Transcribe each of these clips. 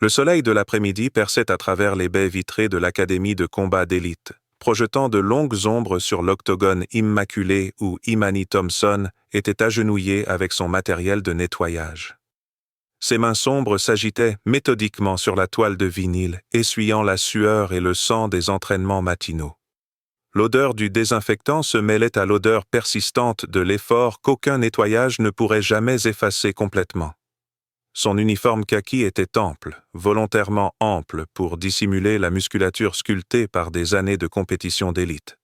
Le soleil de l'après-midi perçait à travers les baies vitrées de l'Académie de combat d'élite, projetant de longues ombres sur l'octogone immaculé où Imani Thompson était agenouillé avec son matériel de nettoyage. Ses mains sombres s'agitaient méthodiquement sur la toile de vinyle, essuyant la sueur et le sang des entraînements matinaux. L'odeur du désinfectant se mêlait à l'odeur persistante de l'effort qu'aucun nettoyage ne pourrait jamais effacer complètement. Son uniforme kaki était ample, volontairement ample pour dissimuler la musculature sculptée par des années de compétition d'élite.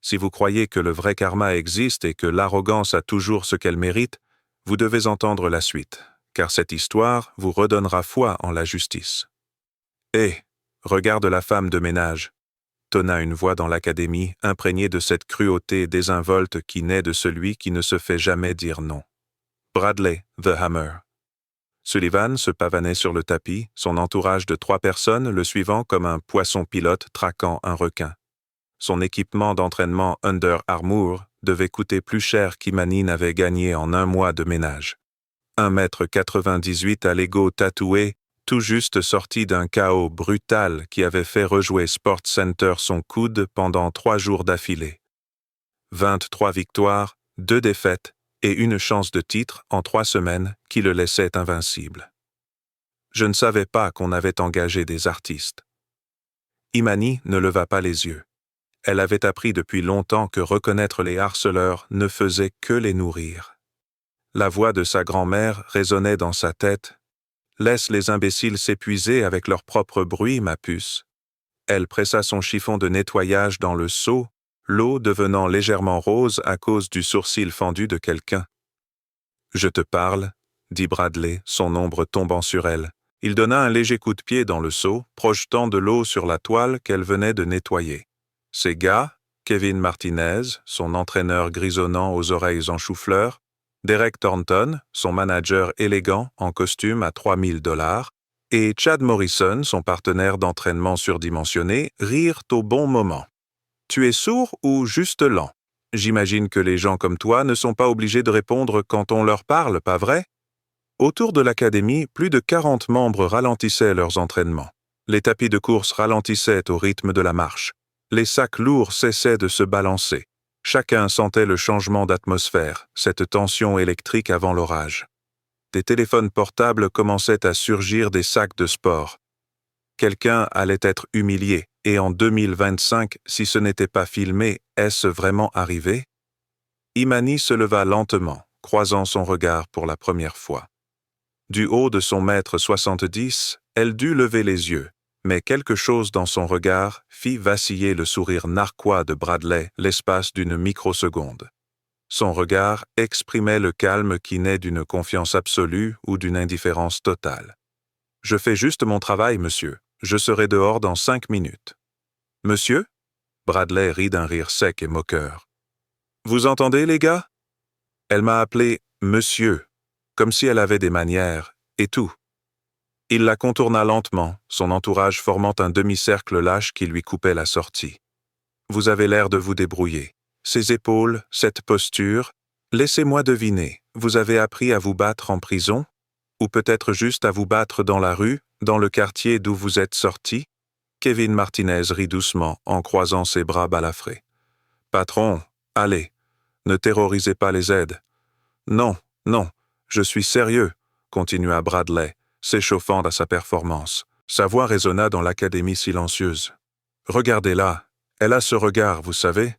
Si vous croyez que le vrai karma existe et que l'arrogance a toujours ce qu'elle mérite, vous devez entendre la suite, car cette histoire vous redonnera foi en la justice. « Hé, regarde la femme de ménage !» tonna une voix dans l'académie, imprégnée de cette cruauté désinvolte qui naît de celui qui ne se fait jamais dire non. Bradley, The Hammer. Sullivan se pavanait sur le tapis, son entourage de 3 personnes le suivant comme un poisson-pilote traquant un requin. Son équipement d'entraînement Under Armour devait coûter plus cher qu'Imani n'avait gagné en 1 mois de ménage. 1,98 m à l'ego tatoué, tout juste sorti d'un chaos brutal qui avait fait rejouer SportsCenter son coude pendant 3 jours d'affilée. 23 victoires, 2 défaites et une chance de titre en 3 semaines qui le laissait invincible. Je ne savais pas qu'on avait engagé des artistes. Imani ne leva pas les yeux. Elle avait appris depuis longtemps que reconnaître les harceleurs ne faisait que les nourrir. La voix de sa grand-mère résonnait dans sa tête. « Laisse les imbéciles s'épuiser avec leur propre bruit, ma puce. » Elle pressa son chiffon de nettoyage dans le seau, l'eau devenant légèrement rose à cause du sourcil fendu de quelqu'un. « Je te parle, » dit Bradley, son ombre tombant sur elle. Il donna un léger coup de pied dans le seau, projetant de l'eau sur la toile qu'elle venait de nettoyer. Ses gars, Kevin Martinez, son entraîneur grisonnant aux oreilles en chou-fleur, Derek Thornton, son manager élégant en costume à $3 000, et Chad Morrison, son partenaire d'entraînement surdimensionné, rirent au bon moment. « Tu es sourd ou juste lent? J'imagine que les gens comme toi ne sont pas obligés de répondre quand on leur parle, pas vrai? » Autour de l'académie, plus de 40 membres ralentissaient leurs entraînements. Les tapis de course ralentissaient au rythme de la marche. Les sacs lourds cessaient de se balancer. Chacun sentait le changement d'atmosphère, cette tension électrique avant l'orage. Des téléphones portables commençaient à surgir des sacs de sport. Quelqu'un allait être humilié, et en 2025, si ce n'était pas filmé, est-ce vraiment arrivé? Imani se leva lentement, croisant son regard pour la première fois. Du haut de son 1,70 m, elle dut lever les yeux, mais quelque chose dans son regard fit vaciller le sourire narquois de Bradley l'espace d'une microseconde. Son regard exprimait le calme qui naît d'une confiance absolue ou d'une indifférence totale. « Je fais juste mon travail, monsieur. Je serai dehors dans 5 minutes. »« Monsieur ?» Bradley rit d'un rire sec et moqueur. « Vous entendez, les gars? » Elle m'a appelé « monsieur », comme si elle avait des manières, et tout. Il la contourna lentement, son entourage formant un demi-cercle lâche qui lui coupait la sortie. « Vous avez l'air de vous débrouiller. Ces épaules, cette posture, laissez-moi deviner, vous avez appris à vous battre en prison? Ou peut-être juste à vous battre dans la rue, dans le quartier d'où vous êtes sorti? » Kevin Martinez rit doucement en croisant ses bras balafrés. « Patron, allez, ne terrorisez pas les aides. »« Non, non, je suis sérieux, » continua Bradley, s'échauffant à sa performance. Sa voix résonna dans l'académie silencieuse. « Regardez-la, elle a ce regard, vous savez.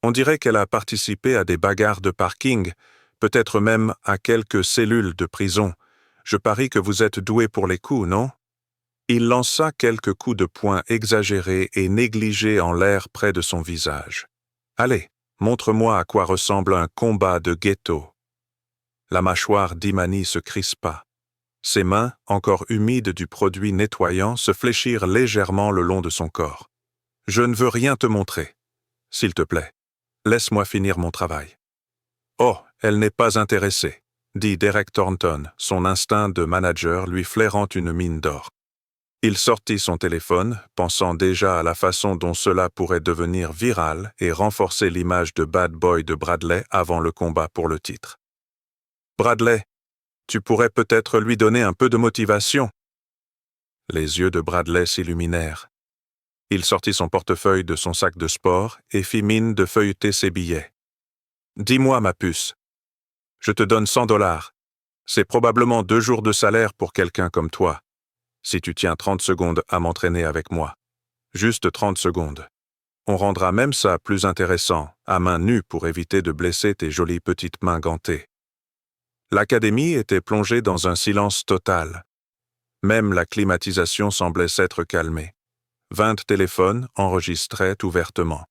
On dirait qu'elle a participé à des bagarres de parking, peut-être même à quelques cellules de prison. Je parie que vous êtes doué pour les coups, non? » Il lança quelques coups de poing exagérés et négligés en l'air près de son visage. « Allez, montre-moi à quoi ressemble un combat de ghetto. » La mâchoire d'Imani se crispa. Ses mains, encore humides du produit nettoyant, se fléchirent légèrement le long de son corps. « Je ne veux rien te montrer. S'il te plaît, laisse-moi finir mon travail. »« Oh, elle n'est pas intéressée, » dit Derek Thornton, son instinct de manager lui flairant une mine d'or. Il sortit son téléphone, pensant déjà à la façon dont cela pourrait devenir viral et renforcer l'image de bad boy de Bradley avant le combat pour le titre. « Bradley, tu pourrais peut-être lui donner un peu de motivation. » Les yeux de Bradley s'illuminèrent. Il sortit son portefeuille de son sac de sport et fit mine de feuilleter ses billets. « Dis-moi, ma puce. Je te donne $100. C'est probablement 2 jours de salaire pour quelqu'un comme toi, si tu tiens 30 secondes à m'entraîner avec moi. Juste 30 secondes. On rendra même ça plus intéressant, à main nue pour éviter de blesser tes jolies petites mains gantées. » L'académie était plongée dans un silence total. Même la climatisation semblait s'être calmée. 20 téléphones enregistraient ouvertement.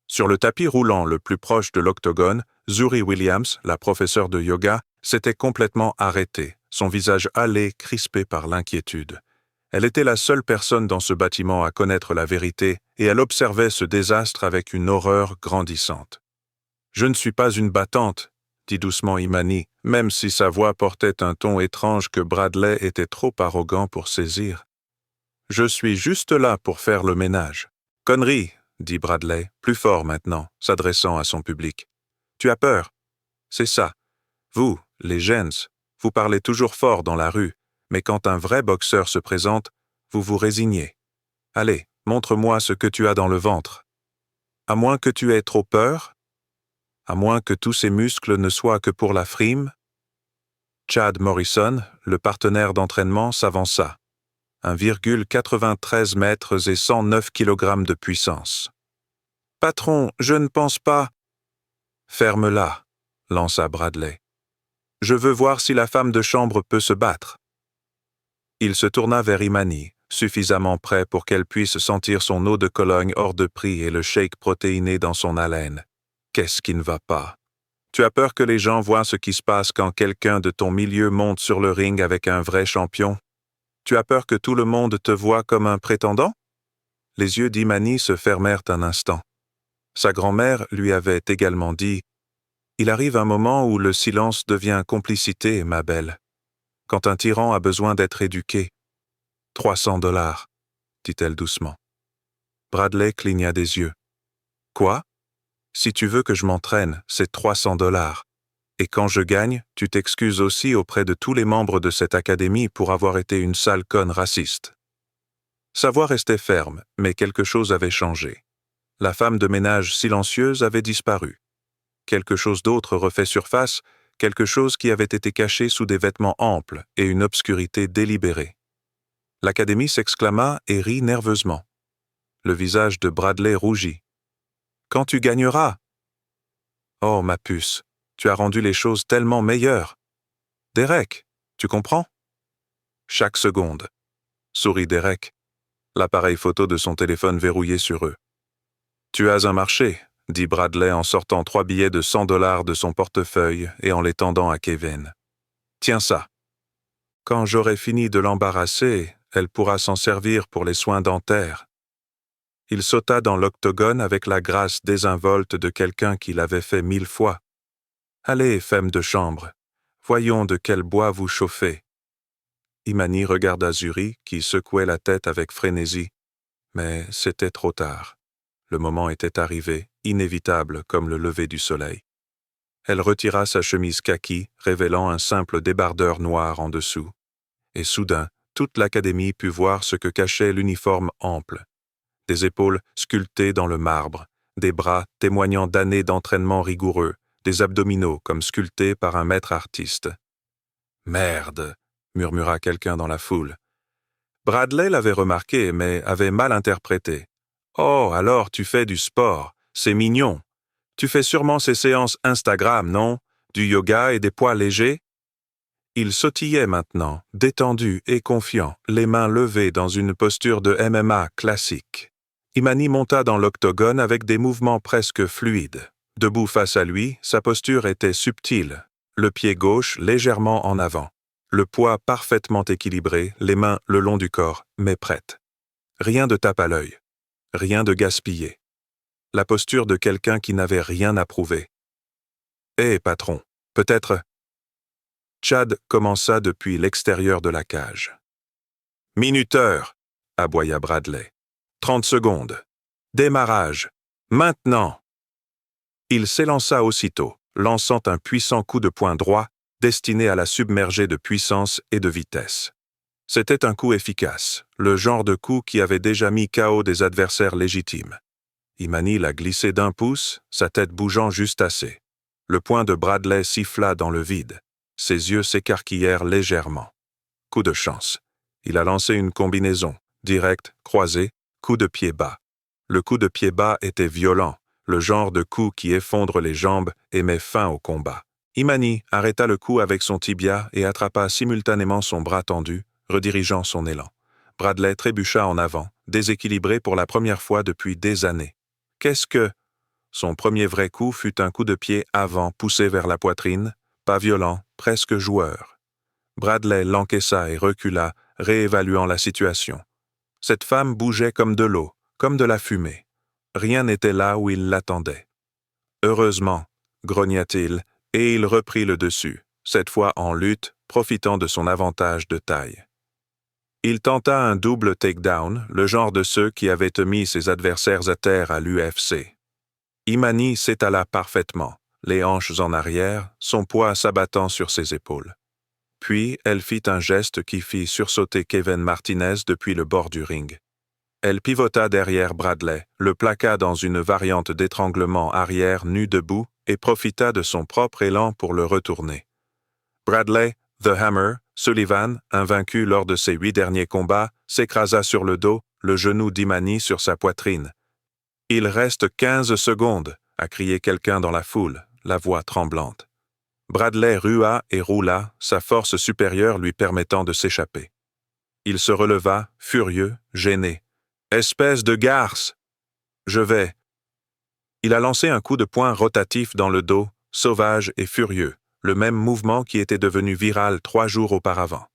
Sur le tapis roulant le plus proche de l'octogone, Zuri Williams, la professeure de yoga, s'était complètement arrêtée, son visage hâlé, crispé par l'inquiétude. Elle était la seule personne dans ce bâtiment à connaître la vérité et elle observait ce désastre avec une horreur grandissante. « Je ne suis pas une battante, » dit doucement Imani, même si sa voix portait un ton étrange que Bradley était trop arrogant pour saisir. « Je suis juste là pour faire le ménage. »« Connerie, » dit Bradley, plus fort maintenant, s'adressant à son public. « Tu as peur? C'est ça. Vous, les gens, vous parlez toujours fort dans la rue, mais quand un vrai boxeur se présente, vous vous résignez. Allez, montre-moi ce que tu as dans le ventre. À moins que tu aies trop peur? À moins que tous ces muscles ne soient que pour la frime? » Chad Morrison, le partenaire d'entraînement, s'avança. 1,93 mètres et 109 kg de puissance. « Patron, je ne pense pas... » « Ferme-la, » lança Bradley. « Je veux voir si la femme de chambre peut se battre. » Il se tourna vers Imani, suffisamment près pour qu'elle puisse sentir son eau de Cologne hors de prix et le shake protéiné dans son haleine. Qu'est-ce qui ne va pas? Tu as peur que les gens voient ce qui se passe quand quelqu'un de ton milieu monte sur le ring avec un vrai champion? Tu as peur que tout le monde te voie comme un prétendant? Les yeux d'Imani se fermèrent un instant. Sa grand-mère lui avait également dit « Il arrive un moment où le silence devient complicité, ma belle. Quand un tyran a besoin d'être éduqué. 300 $, dit-elle doucement. Bradley cligna des yeux. « Quoi? Si tu veux que je m'entraîne, c'est 300 $. Et quand je gagne, tu t'excuses aussi auprès de tous les membres de cette académie pour avoir été une sale conne raciste. » Sa voix restait ferme, mais quelque chose avait changé. La femme de ménage silencieuse avait disparu. Quelque chose d'autre refait surface, quelque chose qui avait été caché sous des vêtements amples et une obscurité délibérée. L'académie s'exclama et rit nerveusement. Le visage de Bradley rougit. « Quand tu gagneras? »« Oh, ma puce, tu as rendu les choses tellement meilleures. Derek, tu comprends? »« Chaque seconde. » sourit Derek, l'appareil photo de son téléphone verrouillé sur eux. « Tu as un marché, » dit Bradley en sortant 3 billets de 100 $ de son portefeuille et en les tendant à Kevin. « Tiens ça. Quand j'aurai fini de l'embarrasser, elle pourra s'en servir pour les soins dentaires. » Il sauta dans l'octogone avec la grâce désinvolte de quelqu'un qui l'avait fait 1000 fois. « Allez, femme de chambre, voyons de quel bois vous chauffez. » Imani regarda Zuri, qui secouait la tête avec frénésie. Mais c'était trop tard. Le moment était arrivé, inévitable comme le lever du soleil. Elle retira sa chemise kaki, révélant un simple débardeur noir en dessous. Et soudain, toute l'académie put voir ce que cachait l'uniforme ample. Des épaules sculptées dans le marbre, des bras témoignant d'années d'entraînement rigoureux, des abdominaux comme sculptés par un maître artiste. « Merde !» murmura quelqu'un dans la foule. Bradley l'avait remarqué, mais avait mal interprété. « Oh, alors tu fais du sport, c'est mignon. Tu fais sûrement ces séances Instagram, non? Du yoga et des poids légers? » Il sautillait maintenant, détendu et confiant, les mains levées dans une posture de MMA classique. Imani monta dans l'octogone avec des mouvements presque fluides. Debout face à lui, sa posture était subtile, le pied gauche légèrement en avant. Le poids parfaitement équilibré, les mains le long du corps, mais prêtes. Rien de tape à l'œil. Rien de gaspillé. La posture de quelqu'un qui n'avait rien à prouver. « Hé, patron, peut-être... » Chad commença depuis l'extérieur de la cage. « Minuteur !» aboya Bradley. « 30 secondes. Démarrage. Maintenant !» Il s'élança aussitôt, lançant un puissant coup de poing droit destiné à la submerger de puissance et de vitesse. C'était un coup efficace, le genre de coup qui avait déjà mis KO des adversaires légitimes. Imani l'a glissé d'un pouce, sa tête bougeant juste assez. Le poing de Bradley siffla dans le vide. Ses yeux s'écarquillèrent légèrement. Coup de chance. Il a lancé une combinaison, direct, croisé, coup de pied bas. Le coup de pied bas était violent, le genre de coup qui effondre les jambes et met fin au combat. Imani arrêta le coup avec son tibia et attrapa simultanément son bras tendu, redirigeant son élan. Bradley trébucha en avant, déséquilibré pour la première fois depuis des années. Qu'est-ce que... Son premier vrai coup fut un coup de pied avant poussé vers la poitrine, pas violent, presque joueur. Bradley l'encaissa et recula, réévaluant la situation. Cette femme bougeait comme de l'eau, comme de la fumée. Rien n'était là où il l'attendait. Heureusement, grogna-t-il, et il reprit le dessus, cette fois en lutte, profitant de son avantage de taille. Il tenta un double takedown, le genre de ceux qui avaient mis ses adversaires à terre à l'UFC. Imani s'étala parfaitement, les hanches en arrière, son poids s'abattant sur ses épaules. Puis, elle fit un geste qui fit sursauter Kevin Martinez depuis le bord du ring. Elle pivota derrière Bradley, le plaqua dans une variante d'étranglement arrière nu debout et profita de son propre élan pour le retourner. Bradley, The Hammer, Sullivan, invaincu lors de ses 8 derniers combats, s'écrasa sur le dos, le genou d'Imani sur sa poitrine. « Il reste 15 secondes !» a crié quelqu'un dans la foule, la voix tremblante. Bradley rua et roula, sa force supérieure lui permettant de s'échapper. Il se releva, furieux, gêné. « Espèce de garce ! Je vais... » Il a lancé un coup de poing rotatif dans le dos, sauvage et furieux, le même mouvement qui était devenu viral 3 jours auparavant.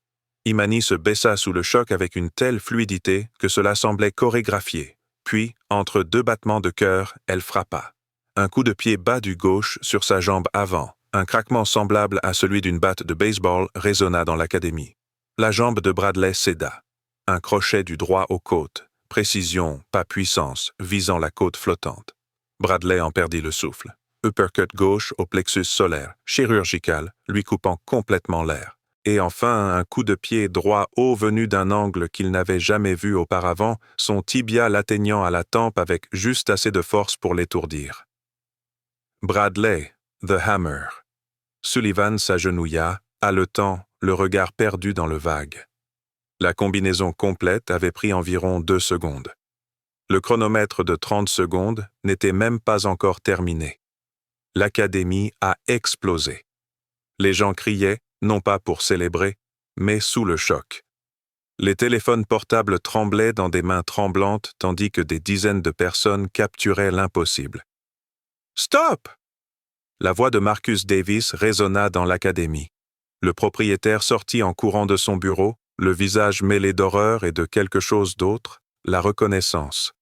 Imani se baissa sous le choc avec une telle fluidité que cela semblait chorégraphié. Puis, entre 2 battements de cœur, elle frappa. Un coup de pied bas du gauche sur sa jambe avant. Un craquement semblable à celui d'une batte de baseball résonna dans l'académie. La jambe de Bradley céda. Un crochet du droit aux côtes. Précision, pas puissance, visant la côte flottante. Bradley en perdit le souffle. Uppercut gauche au plexus solaire, chirurgical, lui coupant complètement l'air. Et enfin, un coup de pied droit haut venu d'un angle qu'il n'avait jamais vu auparavant, son tibia l'atteignant à la tempe avec juste assez de force pour l'étourdir. Bradley, The Hammer. Sullivan s'agenouilla, haletant, le regard perdu dans le vague. La combinaison complète avait pris environ 2 secondes. Le chronomètre de 30 secondes n'était même pas encore terminé. L'académie a explosé. Les gens criaient, non pas pour célébrer, mais sous le choc. Les téléphones portables tremblaient dans des mains tremblantes tandis que des dizaines de personnes capturaient l'impossible. « Stop !» La voix de Marcus Davis résonna dans l'académie. Le propriétaire sortit en courant de son bureau, le visage mêlé d'horreur et de quelque chose d'autre, la reconnaissance.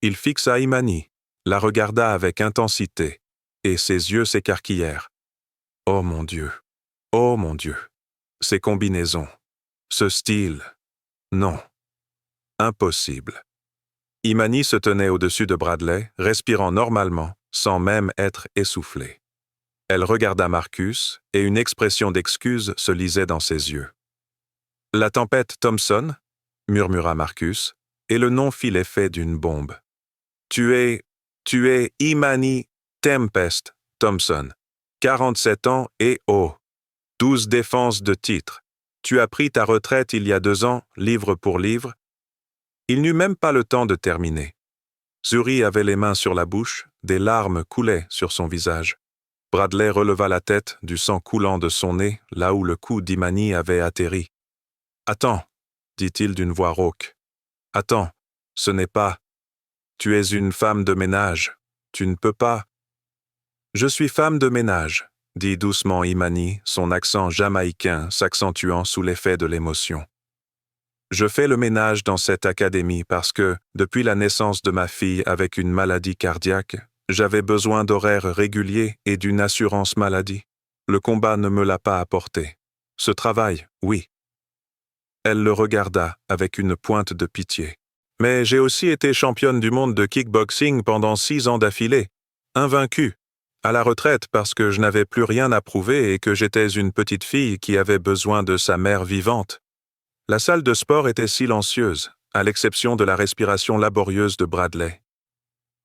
Il fixa Imani, la regarda avec intensité, et ses yeux s'écarquillèrent. Oh mon Dieu! Oh mon Dieu! Ces combinaisons, ce style, non. Impossible. Imani se tenait au-dessus de Bradley, respirant normalement, sans même être essoufflée. Elle regarda Marcus, et une expression d'excuse se lisait dans ses yeux. « La tempête Thompson » murmura Marcus, et le nom fit l'effet d'une bombe. « Tu es Imani Tempest Thompson, 47 ans et 12 défenses de titre. Tu as pris ta retraite il y a 2 ans, livre pour livre. » Il n'eut même pas le temps de terminer. Zuri avait les mains sur la bouche, des larmes coulaient sur son visage. Bradley releva la tête, du sang coulant de son nez, là où le coup d'Imani avait atterri. « Attends, » dit-il d'une voix rauque. « Attends, ce n'est pas... Tu es une femme de ménage. Tu ne peux pas... » « Je suis femme de ménage, » dit doucement Imani, son accent jamaïcain s'accentuant sous l'effet de l'émotion. « Je fais le ménage dans cette académie parce que, depuis la naissance de ma fille avec une maladie cardiaque, j'avais besoin d'horaires réguliers et d'une assurance maladie. Le combat ne me l'a pas apporté. Ce travail, oui. » Elle le regarda avec une pointe de pitié. « Mais j'ai aussi été championne du monde de kickboxing pendant 6 ans d'affilée, invaincue, à la retraite parce que je n'avais plus rien à prouver et que j'étais une petite fille qui avait besoin de sa mère vivante. La salle de sport était silencieuse, à l'exception de la respiration laborieuse de Bradley.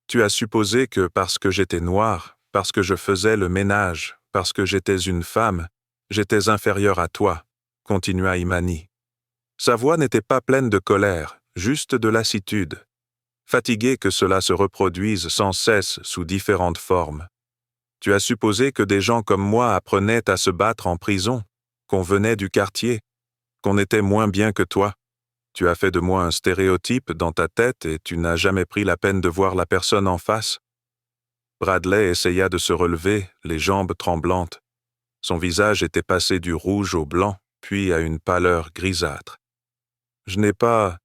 Tu as supposé que parce que j'étais noir, parce que je faisais le ménage, parce que j'étais une femme, j'étais inférieur à toi, continua Imani. Sa voix n'était pas pleine de colère, juste de lassitude. Fatigué que cela se reproduise sans cesse sous différentes formes. Tu as supposé que des gens comme moi apprenaient à se battre en prison, qu'on venait du quartier, qu'on était moins bien que toi. Tu as fait de moi un stéréotype dans ta tête et tu n'as jamais pris la peine de voir la personne en face. Bradley essaya de se relever, les jambes tremblantes. Son visage était passé du rouge au blanc, puis à une pâleur grisâtre. Je n'ai pas...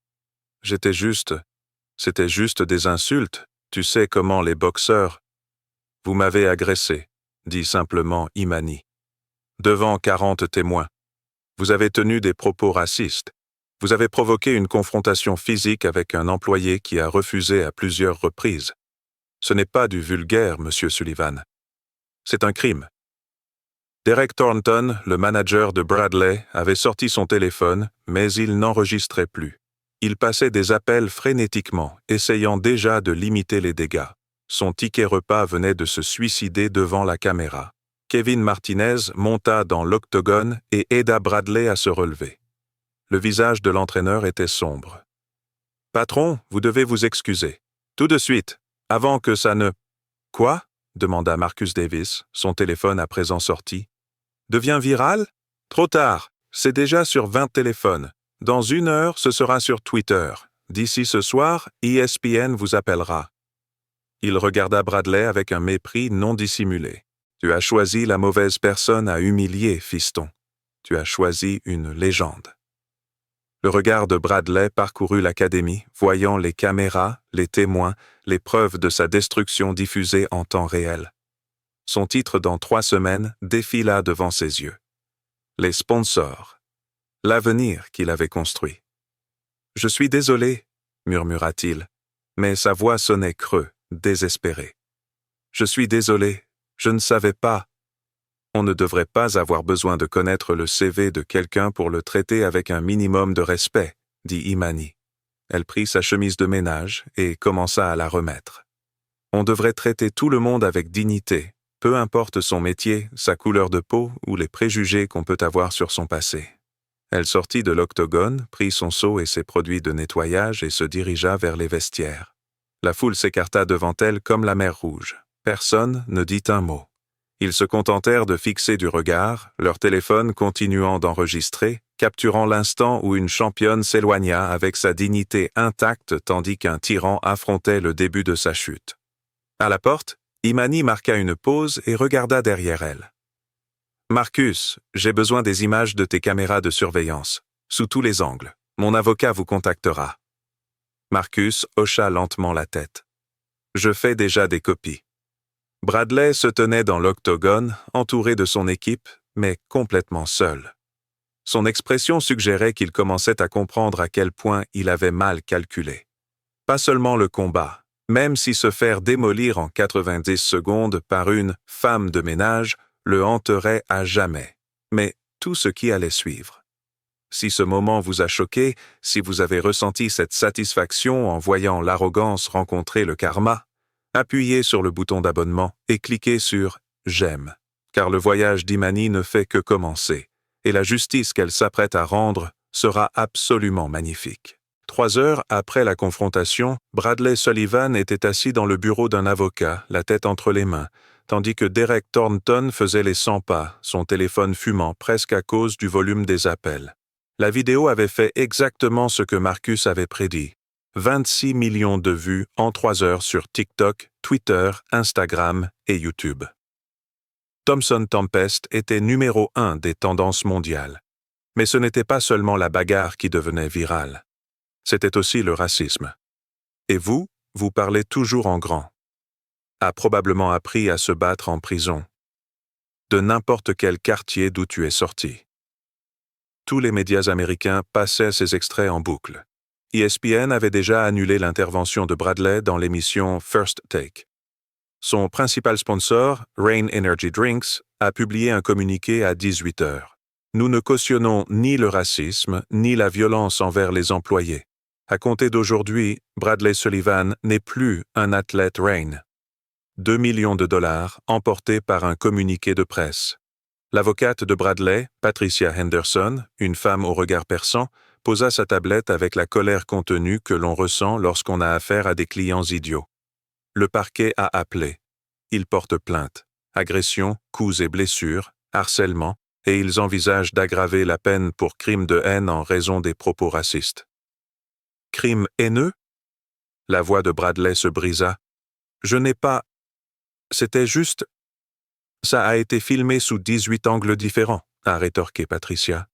C'était juste des insultes. Tu sais comment les boxeurs... Vous m'avez agressé, dit simplement Imani. Devant 40 témoins. Vous avez tenu des propos racistes. Vous avez provoqué une confrontation physique avec un employé qui a refusé à plusieurs reprises. Ce n'est pas du vulgaire, Monsieur Sullivan. C'est un crime. Derek Thornton, le manager de Bradley, avait sorti son téléphone, mais il n'enregistrait plus. Il passait des appels frénétiquement, essayant déjà de limiter les dégâts. Son ticket repas venait de se suicider devant la caméra. Kevin Martinez monta dans l'octogone et aida Bradley à se relever. Le visage de l'entraîneur était sombre. « Patron, vous devez vous excuser. Tout de suite, avant que ça ne... »« Quoi ?» demanda Marcus Davis, son téléphone à présent sorti. « Devient viral ? Trop tard, c'est déjà sur 20 téléphones. Dans 1 heure, ce sera sur Twitter. D'ici ce soir, ESPN vous appellera. » Il regarda Bradley avec un mépris non dissimulé. « Tu as choisi la mauvaise personne à humilier, fiston. Tu as choisi une légende. » Le regard de Bradley parcourut l'académie, voyant les caméras, les témoins, les preuves de sa destruction diffusées en temps réel. Son titre dans 3 semaines défila devant ses yeux. Les sponsors. L'avenir qu'il avait construit. « Je suis désolé, » murmura-t-il, mais sa voix sonnait creux, désespéré. « Je suis désolé, je ne savais pas. » On ne devrait pas avoir besoin de connaître le CV de quelqu'un pour le traiter avec un minimum de respect, dit Imani. Elle prit sa chemise de ménage et commença à la remettre. On devrait traiter tout le monde avec dignité, peu importe son métier, sa couleur de peau ou les préjugés qu'on peut avoir sur son passé. Elle sortit de l'octogone, prit son seau et ses produits de nettoyage et se dirigea vers les vestiaires. La foule s'écarta devant elle comme la mer Rouge. Personne ne dit un mot. Ils se contentèrent de fixer du regard, leur téléphone continuant d'enregistrer, capturant l'instant où une championne s'éloigna avec sa dignité intacte tandis qu'un tyran affrontait le début de sa chute. À la porte, Imani marqua une pause et regarda derrière elle. « Marcus, j'ai besoin des images de tes caméras de surveillance, sous tous les angles. Mon avocat vous contactera. » Marcus hocha lentement la tête. « Je fais déjà des copies. » Bradley se tenait dans l'octogone, entouré de son équipe, mais complètement seul. Son expression suggérait qu'il commençait à comprendre à quel point il avait mal calculé. Pas seulement le combat, même si se faire démolir en 90 secondes par une « femme de ménage » le hanterait à jamais, mais tout ce qui allait suivre. Si ce moment vous a choqué, si vous avez ressenti cette satisfaction en voyant l'arrogance rencontrer le karma, appuyez sur le bouton d'abonnement et cliquez sur « J'aime », car le voyage d'Imani ne fait que commencer, et la justice qu'elle s'apprête à rendre sera absolument magnifique. 3 heures après la confrontation, Bradley Sullivan était assis dans le bureau d'un avocat, la tête entre les mains, tandis que Derek Thornton faisait les 100 pas, son téléphone fumant presque à cause du volume des appels. La vidéo avait fait exactement ce que Marcus avait prédit. 26 millions de vues en 3 heures sur TikTok, Twitter, Instagram et YouTube. Thompson Tempest était numéro 1 des tendances mondiales. Mais ce n'était pas seulement la bagarre qui devenait virale. C'était aussi le racisme. Et vous parlez toujours en grand. A probablement appris à se battre en prison. De n'importe quel quartier d'où tu es sorti. Tous les médias américains passaient ces extraits en boucle. ESPN avait déjà annulé l'intervention de Bradley dans l'émission First Take. Son principal sponsor, Reign Energy Drinks, a publié un communiqué à 18 heures. Nous ne cautionnons ni le racisme, ni la violence envers les employés. À compter d'aujourd'hui, Bradley Sullivan n'est plus un athlète Reign. 2 millions de dollars emportés par un communiqué de presse. L'avocate de Bradley, Patricia Henderson, une femme au regard perçant, posa sa tablette avec la colère contenue que l'on ressent lorsqu'on a affaire à des clients idiots. Le parquet a appelé. Ils portent plainte. Agressions, coups et blessures, harcèlement, et ils envisagent d'aggraver la peine pour crime de haine en raison des propos racistes. Crime haineux? La voix de Bradley se brisa. Je n'ai pas... C'était juste... Ça a été filmé sous 18 angles différents, a rétorqué Patricia.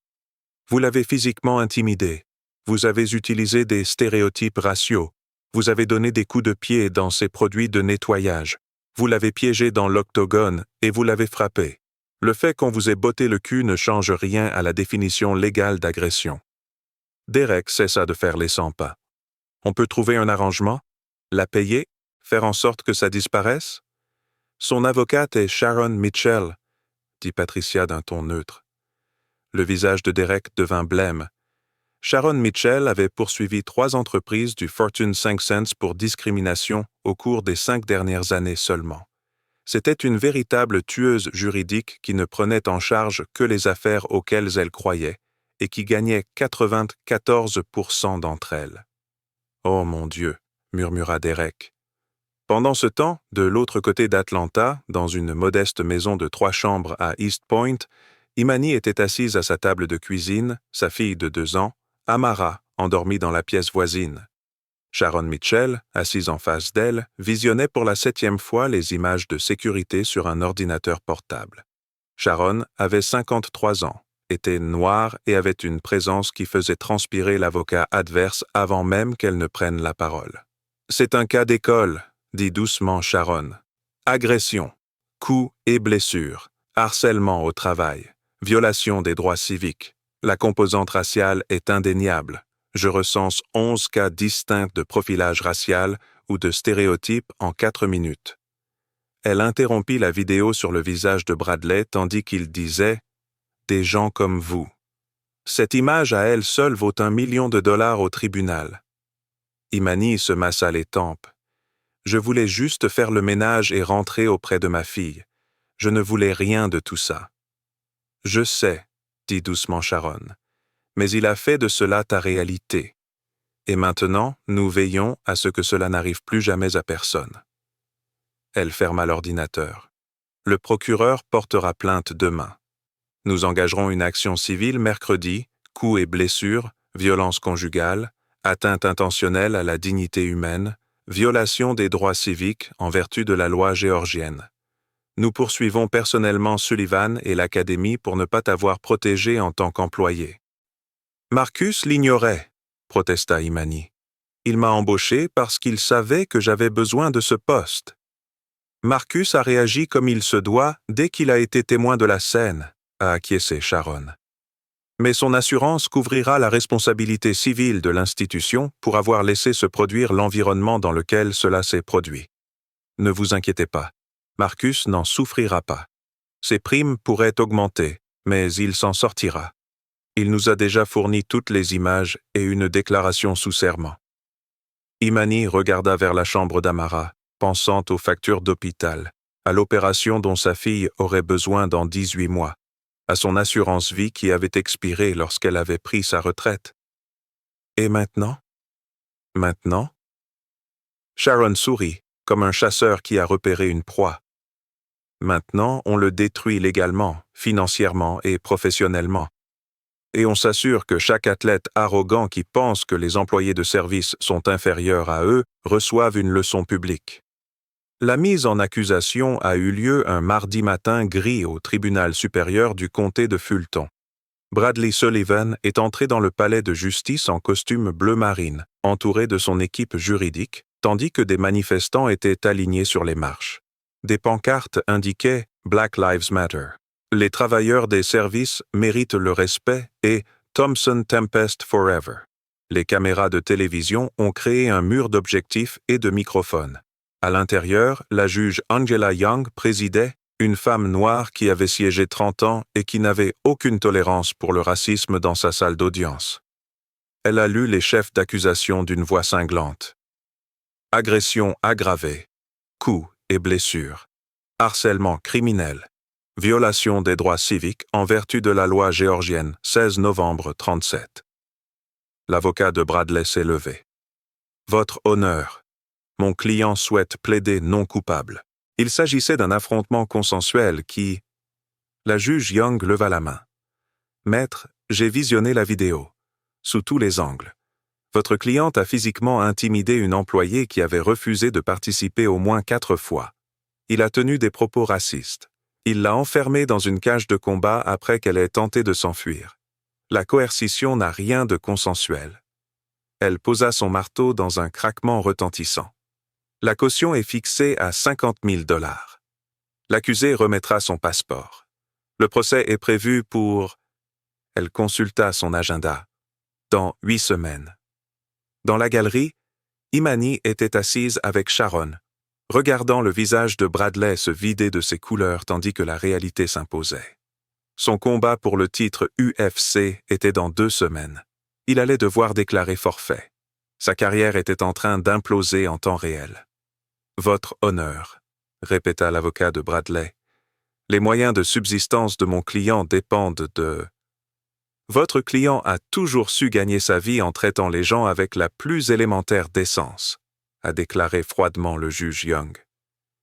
Vous l'avez physiquement intimidé. Vous avez utilisé des stéréotypes raciaux. Vous avez donné des coups de pied dans ses produits de nettoyage. Vous l'avez piégé dans l'octogone et vous l'avez frappé. Le fait qu'on vous ait botté le cul ne change rien à la définition légale d'agression. Derek cessa de faire les 100 pas. On peut trouver un arrangement? La payer? Faire en sorte que ça disparaisse? Son avocate est Sharon Mitchell, dit Patricia d'un ton neutre. Le visage de Derek devint blême. Sharon Mitchell avait poursuivi 3 entreprises du Fortune 500 pour discrimination au cours des 5 dernières années seulement. C'était une véritable tueuse juridique qui ne prenait en charge que les affaires auxquelles elle croyait et qui gagnait 94% d'entre elles. « Oh mon Dieu !» murmura Derek. Pendant ce temps, de l'autre côté d'Atlanta, dans une modeste maison de 3 chambres à East Point, Imani était assise à sa table de cuisine, sa fille de 2 ans, Amara, endormie dans la pièce voisine. Sharon Mitchell, assise en face d'elle, visionnait pour la 7e fois les images de sécurité sur un ordinateur portable. Sharon avait 53 ans, était noire et avait une présence qui faisait transpirer l'avocat adverse avant même qu'elle ne prenne la parole. « C'est un cas d'école », dit doucement Sharon. « Agression, coups et blessures, harcèlement au travail, violation des droits civiques. La composante raciale est indéniable. Je recense 11 cas distincts de profilage racial ou de stéréotypes en 4 minutes. » Elle interrompit la vidéo sur le visage de Bradley tandis qu'il disait « Des gens comme vous. » Cette image à elle seule vaut $1 million au tribunal. Imani se massa les tempes. Je voulais juste faire le ménage et rentrer auprès de ma fille. Je ne voulais rien de tout ça. Je sais, dit doucement Sharon, mais il a fait de cela ta réalité. Et maintenant, nous veillons à ce que cela n'arrive plus jamais à personne. Elle ferma l'ordinateur. Le procureur portera plainte demain. Nous engagerons une action civile mercredi, coups et blessures, violence conjugale, atteinte intentionnelle à la dignité humaine, violation des droits civiques en vertu de la loi géorgienne. Nous poursuivons personnellement Sullivan et l'Académie pour ne pas t'avoir protégé en tant qu'employé. Marcus l'ignorait, protesta Imani. Il m'a embauché parce qu'il savait que j'avais besoin de ce poste. Marcus a réagi comme il se doit dès qu'il a été témoin de la scène, a acquiescé Sharon. Mais son assurance couvrira la responsabilité civile de l'institution pour avoir laissé se produire l'environnement dans lequel cela s'est produit. Ne vous inquiétez pas, Marcus n'en souffrira pas. Ses primes pourraient augmenter, mais il s'en sortira. Il nous a déjà fourni toutes les images et une déclaration sous serment. Imani regarda vers la chambre d'Amara, pensant aux factures d'hôpital, à l'opération dont sa fille aurait besoin dans 18 mois, à son assurance vie qui avait expiré lorsqu'elle avait pris sa retraite. Et maintenant? Maintenant? Sharon sourit, comme un chasseur qui a repéré une proie. Maintenant, on le détruit légalement, financièrement et professionnellement. Et on s'assure que chaque athlète arrogant qui pense que les employés de service sont inférieurs à eux reçoive une leçon publique. La mise en accusation a eu lieu un mardi matin gris au tribunal supérieur du comté de Fulton. Bradley Sullivan est entré dans le palais de justice en costume bleu marine, entouré de son équipe juridique, tandis que des manifestants étaient alignés sur les marches. Des pancartes indiquaient « Black Lives Matter ». Les travailleurs des services méritent le respect et Thompson Tempest Forever. Les caméras de télévision ont créé un mur d'objectifs et de microphones. À l'intérieur, la juge Angela Young présidait une femme noire qui avait siégé 30 ans et qui n'avait aucune tolérance pour le racisme dans sa salle d'audience. Elle a lu les chefs d'accusation d'une voix cinglante. Agression aggravée, coups et blessures, harcèlement criminel, violation des droits civiques en vertu de la loi géorgienne 16 novembre 37. L'avocat de Bradley s'est levé. Votre honneur, mon client souhaite plaider non coupable. Il s'agissait d'un affrontement consensuel qui... La juge Young leva la main. Maître, j'ai visionné la vidéo, sous tous les angles. Votre cliente a physiquement intimidé une employée qui avait refusé de participer au moins 4 fois. Il a tenu des propos racistes. Il l'a enfermée dans une cage de combat après qu'elle ait tenté de s'enfuir. La coercition n'a rien de consensuel. Elle posa son marteau dans un craquement retentissant. La caution est fixée à 50 000 $. L'accusé remettra son passeport. Le procès est prévu pour... Elle consulta son agenda. Dans 8 semaines. Dans la galerie, Imani était assise avec Sharon, regardant le visage de Bradley se vider de ses couleurs tandis que la réalité s'imposait. Son combat pour le titre UFC était dans 2 semaines. Il allait devoir déclarer forfait. Sa carrière était en train d'imploser en temps réel. « Votre honneur », répéta l'avocat de Bradley. « Les moyens de subsistance de mon client dépendent de... » Votre client a toujours su gagner sa vie en traitant les gens avec la plus élémentaire décence, a déclaré froidement le juge Young.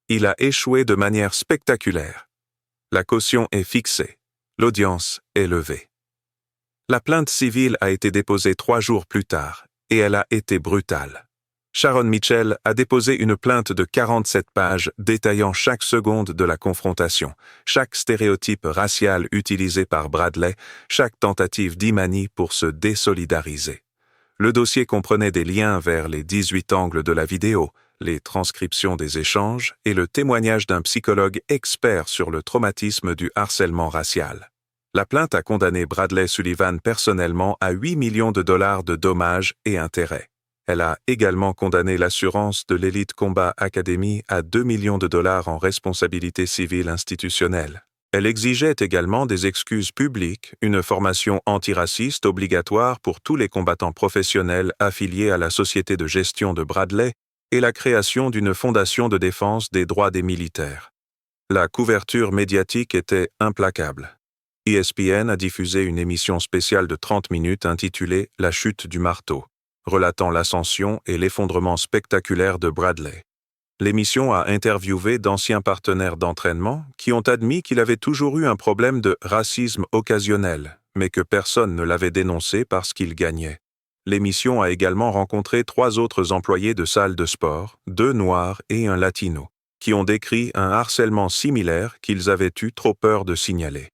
Il a échoué de manière spectaculaire. La caution est fixée. L'audience est levée. La plainte civile a été déposée 3 jours plus tard, et elle a été brutale. Sharon Mitchell a déposé une plainte de 47 pages détaillant chaque seconde de la confrontation, chaque stéréotype racial utilisé par Bradley, chaque tentative d'Imani pour se désolidariser. Le dossier comprenait des liens vers les 18 angles de la vidéo, les transcriptions des échanges et le témoignage d'un psychologue expert sur le traumatisme du harcèlement racial. La plainte a condamné Bradley Sullivan personnellement à 8 millions de $ de dommages et intérêts. Elle a également condamné l'assurance de l'Elite Combat Academy à 2 millions de $ en responsabilité civile institutionnelle. Elle exigeait également des excuses publiques, une formation antiraciste obligatoire pour tous les combattants professionnels affiliés à la société de gestion de Bradley et la création d'une fondation de défense des droits des militaires. La couverture médiatique était implacable. ESPN a diffusé une émission spéciale de 30 minutes intitulée « La chute du marteau », relatant l'ascension et l'effondrement spectaculaire de Bradley. L'émission a interviewé d'anciens partenaires d'entraînement qui ont admis qu'il avait toujours eu un problème de racisme occasionnel, mais que personne ne l'avait dénoncé parce qu'il gagnait. L'émission a également rencontré 3 autres employés de salles de sport, 2 noirs et un latino, qui ont décrit un harcèlement similaire qu'ils avaient eu trop peur de signaler.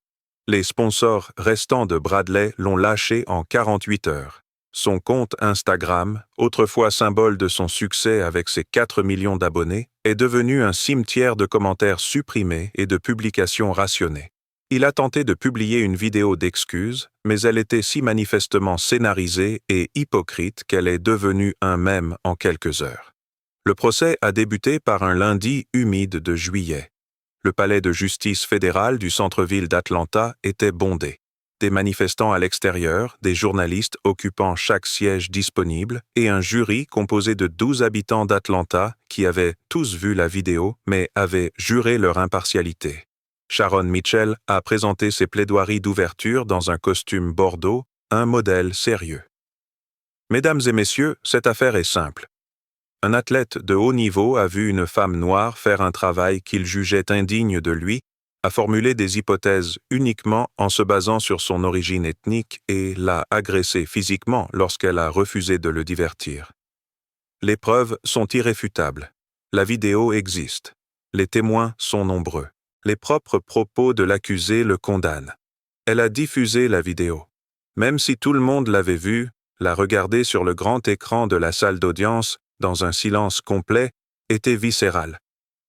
Les sponsors restants de Bradley l'ont lâché en 48 heures. Son compte Instagram, autrefois symbole de son succès avec ses 4 millions d'abonnés, est devenu un cimetière de commentaires supprimés et de publications rationnées. Il a tenté de publier une vidéo d'excuses, mais elle était si manifestement scénarisée et hypocrite qu'elle est devenue un mème en quelques heures. Le procès a débuté par un lundi humide de juillet. Le palais de justice fédéral du centre-ville d'Atlanta était bondé. Des manifestants à l'extérieur, des journalistes occupant chaque siège disponible et un jury composé de 12 habitants d'Atlanta qui avaient tous vu la vidéo mais avaient juré leur impartialité. Sharon Mitchell a présenté ses plaidoiries d'ouverture dans un costume bordeaux, un modèle sérieux. Mesdames et messieurs, cette affaire est simple. Un athlète de haut niveau a vu une femme noire faire un travail qu'il jugeait indigne de lui, a formulé des hypothèses uniquement en se basant sur son origine ethnique et l'a agressé physiquement lorsqu'elle a refusé de le divertir. Les preuves sont irréfutables. La vidéo existe. Les témoins sont nombreux. Les propres propos de l'accusé le condamnent. Elle a diffusé la vidéo. Même si tout le monde l'avait vue, la regarder sur le grand écran de la salle d'audience, dans un silence complet, était viscérale.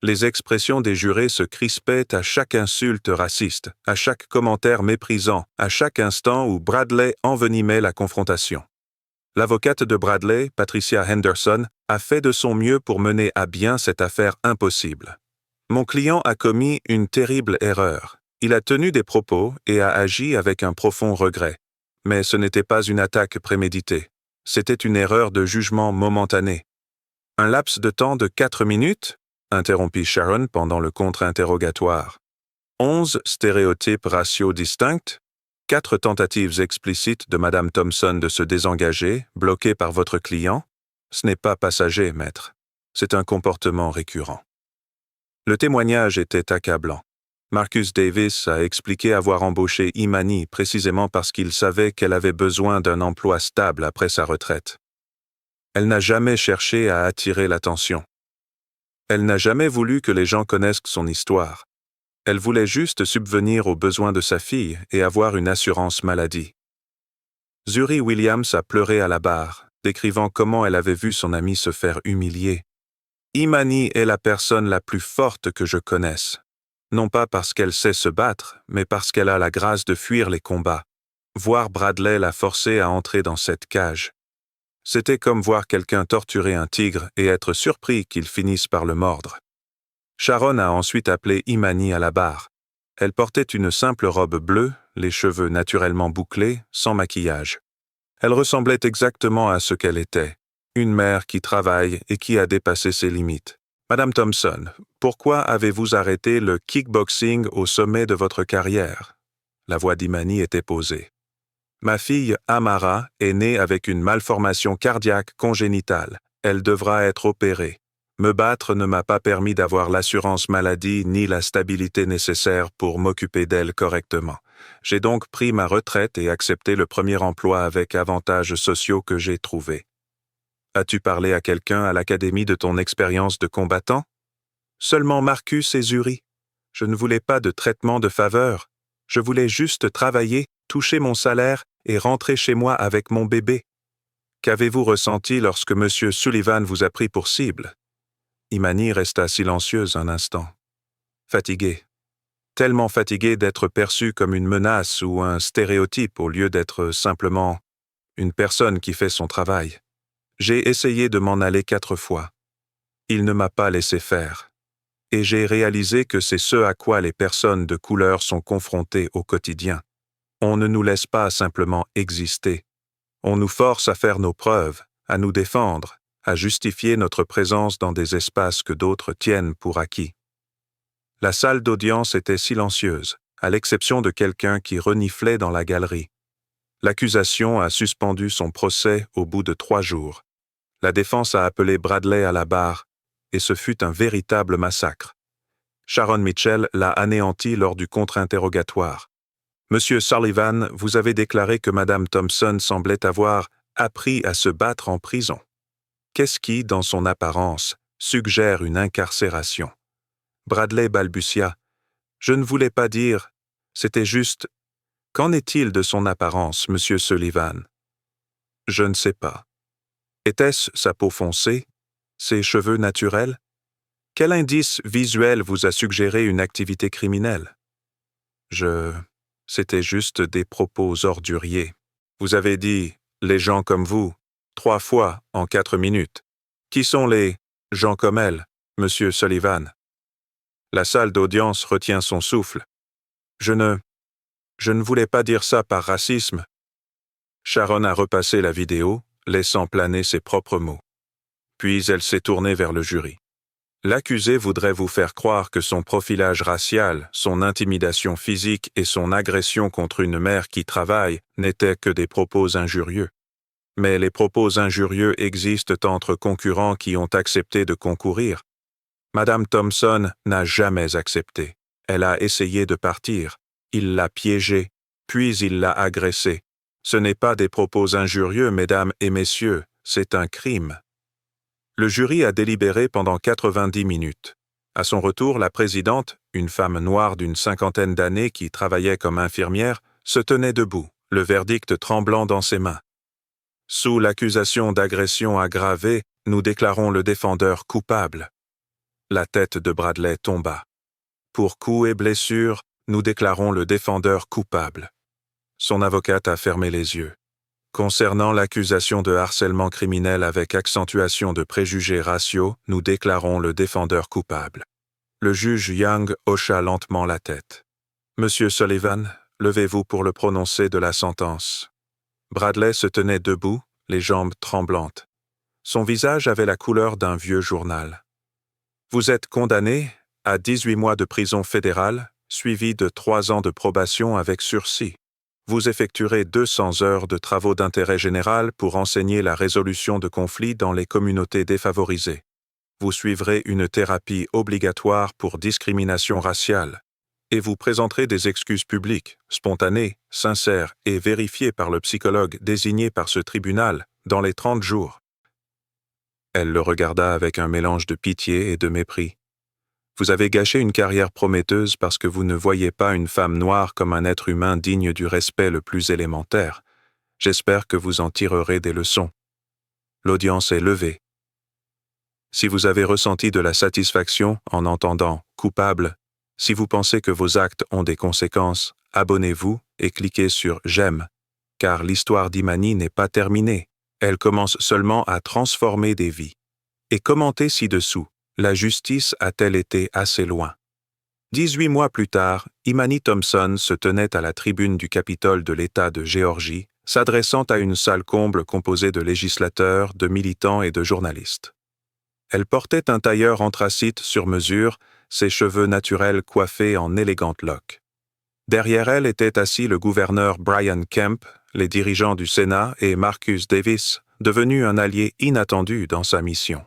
Les expressions des jurés se crispaient à chaque insulte raciste, à chaque commentaire méprisant, à chaque instant où Bradley envenimait la confrontation. L'avocate de Bradley, Patricia Henderson, a fait de son mieux pour mener à bien cette affaire impossible. Mon client a commis une terrible erreur. Il a tenu des propos et a agi avec un profond regret. Mais ce n'était pas une attaque préméditée. C'était une erreur de jugement momentanée. Un laps de temps de 4 minutes interrompit Sharon pendant le contre-interrogatoire. 11 stéréotypes raciaux distincts, 4 tentatives explicites de Madame Thompson de se désengager, bloquées par votre client. Ce n'est pas passager, maître. C'est un comportement récurrent. Le témoignage était accablant. Marcus Davis a expliqué avoir embauché Imani précisément parce qu'il savait qu'elle avait besoin d'un emploi stable après sa retraite. Elle n'a jamais cherché à attirer l'attention. Elle n'a jamais voulu que les gens connaissent son histoire. Elle voulait juste subvenir aux besoins de sa fille et avoir une assurance maladie. Zuri Williams a pleuré à la barre, décrivant comment elle avait vu son amie se faire humilier. Imani est la personne la plus forte que je connaisse. Non pas parce qu'elle sait se battre, mais parce qu'elle a la grâce de fuir les combats. Voir Bradley la forcer à entrer dans cette cage. C'était comme voir quelqu'un torturer un tigre et être surpris qu'il finisse par le mordre. Sharon a ensuite appelé Imani à la barre. Elle portait une simple robe bleue, les cheveux naturellement bouclés, sans maquillage. Elle ressemblait exactement à ce qu'elle était, une mère qui travaille et qui a dépassé ses limites. Madame Thompson, pourquoi avez-vous arrêté le kickboxing au sommet de votre carrière? La voix d'Imani était posée. Ma fille, Amara, est née avec une malformation cardiaque congénitale. Elle devra être opérée. Me battre ne m'a pas permis d'avoir l'assurance maladie ni la stabilité nécessaire pour m'occuper d'elle correctement. J'ai donc pris ma retraite et accepté le premier emploi avec avantages sociaux que j'ai trouvé. As-tu parlé à quelqu'un à l'académie de ton expérience de combattant? Seulement Marcus et Zuri. Je ne voulais pas de traitement de faveur. Je voulais juste travailler, toucher mon salaire et rentrer chez moi avec mon bébé. Qu'avez-vous ressenti lorsque M. Sullivan vous a pris pour cible? Imani resta silencieuse un instant. Fatiguée. Tellement fatiguée d'être perçue comme une menace ou un stéréotype au lieu d'être simplement une personne qui fait son travail. J'ai essayé de m'en aller 4 fois. Il ne m'a pas laissé faire. Et j'ai réalisé que c'est ce à quoi les personnes de couleur sont confrontées au quotidien. On ne nous laisse pas simplement exister. On nous force à faire nos preuves, à nous défendre, à justifier notre présence dans des espaces que d'autres tiennent pour acquis. La salle d'audience était silencieuse, à l'exception de quelqu'un qui reniflait dans la galerie. L'accusation a suspendu son procès au bout de 3 jours. La défense a appelé Bradley à la barre, et ce fut un véritable massacre. Sharon Mitchell l'a anéanti lors du contre-interrogatoire. Monsieur Sullivan, vous avez déclaré que Madame Thompson semblait avoir appris à se battre en prison. Qu'est-ce qui, dans son apparence, suggère une incarcération? Bradley balbutia. Je ne voulais pas dire. C'était juste. Qu'en est-il de son apparence, Monsieur Sullivan? Je ne sais pas. Était-ce sa peau foncée? Ses cheveux naturels? Quel indice visuel vous a suggéré une activité criminelle? C'était juste des propos orduriers. Vous avez dit « les gens comme vous » 3 fois en 4 minutes. Qui sont les « gens comme elle », Monsieur Sullivan? La salle d'audience retient son souffle. Je ne voulais pas dire ça par racisme. Sharon a repassé la vidéo, laissant planer ses propres mots. Puis elle s'est tournée vers le jury. L'accusé voudrait vous faire croire que son profilage racial, son intimidation physique et son agression contre une mère qui travaille n'étaient que des propos injurieux. Mais les propos injurieux existent entre concurrents qui ont accepté de concourir. Madame Thompson n'a jamais accepté. Elle a essayé de partir. Il l'a piégée, puis il l'a agressée. Ce n'est pas des propos injurieux, mesdames et messieurs, c'est un crime. Le jury a délibéré pendant 90 minutes. À son retour, la présidente, une femme noire d'une 50aine d'années qui travaillait comme infirmière, se tenait debout, le verdict tremblant dans ses mains. Sous l'accusation d'agression aggravée, nous déclarons le défendeur coupable. La tête de Bradley tomba. Pour coups et blessures, nous déclarons le défendeur coupable. Son avocate a fermé les yeux. Concernant l'accusation de harcèlement criminel avec accentuation de préjugés raciaux, nous déclarons le défendeur coupable. Le juge Young hocha lentement la tête. « Monsieur Sullivan, levez-vous pour le prononcer de la sentence. » Bradley se tenait debout, les jambes tremblantes. Son visage avait la couleur d'un vieux journal. « Vous êtes condamné à 18 mois de prison fédérale, suivi de 3 ans de probation avec sursis. Vous effectuerez 200 heures de travaux d'intérêt général pour enseigner la résolution de conflits dans les communautés défavorisées. Vous suivrez une thérapie obligatoire pour discrimination raciale. Et vous présenterez des excuses publiques, spontanées, sincères et vérifiées par le psychologue désigné par ce tribunal dans les 30 jours. » Elle le regarda avec un mélange de pitié et de mépris. « Vous avez gâché une carrière prometteuse parce que vous ne voyez pas une femme noire comme un être humain digne du respect le plus élémentaire. J'espère que vous en tirerez des leçons. » L'audience est levée. Si vous avez ressenti de la satisfaction en entendant « coupable », si vous pensez que vos actes ont des conséquences, abonnez-vous et cliquez sur « J'aime », car l'histoire d'Imani n'est pas terminée. Elle commence seulement à transformer des vies. Et commentez ci-dessous, la justice a-t-elle été assez loin? 18 mois plus tard, Imani Thompson se tenait à la tribune du Capitole de l'État de Géorgie, s'adressant à une salle comble composée de législateurs, de militants et de journalistes. Elle portait un tailleur anthracite sur mesure, ses cheveux naturels coiffés en élégantes loques. Derrière elle était assis le gouverneur Brian Kemp, les dirigeants du Sénat et Marcus Davis, devenu un allié inattendu dans sa mission.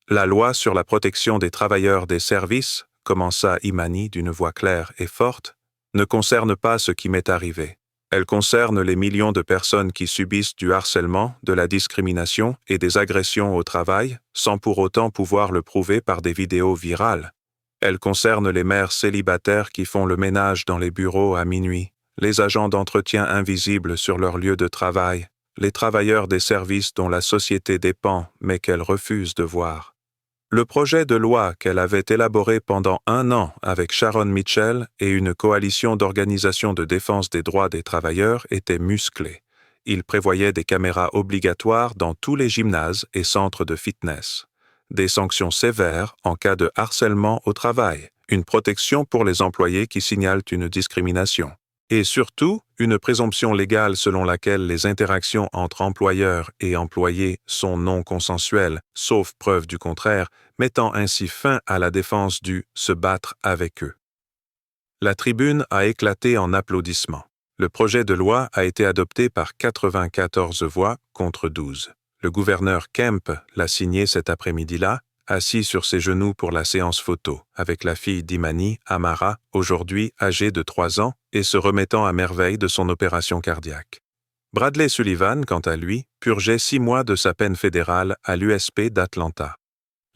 La loi sur la protection des travailleurs des services, commença Imani d'une voix claire et forte, ne concerne pas ce qui m'est arrivé. Elle concerne les millions de personnes qui subissent du harcèlement, de la discrimination et des agressions au travail, sans pour autant pouvoir le prouver par des vidéos virales. Elle concerne les mères célibataires qui font le ménage dans les bureaux à minuit, les agents d'entretien invisibles sur leur lieu de travail, les travailleurs des services dont la société dépend mais qu'elle refuse de voir. Le projet de loi qu'elle avait élaboré pendant 1 an avec Sharon Mitchell et une coalition d'organisations de défense des droits des travailleurs était musclé. Il prévoyait des caméras obligatoires dans tous les gymnases et centres de fitness, des sanctions sévères en cas de harcèlement au travail, une protection pour les employés qui signalent une discrimination, et surtout une présomption légale selon laquelle les interactions entre employeurs et employés sont non consensuelles, sauf preuve du contraire, mettant ainsi fin à la défense du « se battre avec eux ». La tribune a éclaté en applaudissements. Le projet de loi a été adopté par 94 voix contre 12. Le gouverneur Kemp l'a signé cet après-midi-là, assis sur ses genoux pour la séance photo, avec la fille d'Imani, Amara, aujourd'hui âgée de 3 ans et se remettant à merveille de son opération cardiaque. Bradley Sullivan, quant à lui, purgeait 6 mois de sa peine fédérale à l'USP d'Atlanta.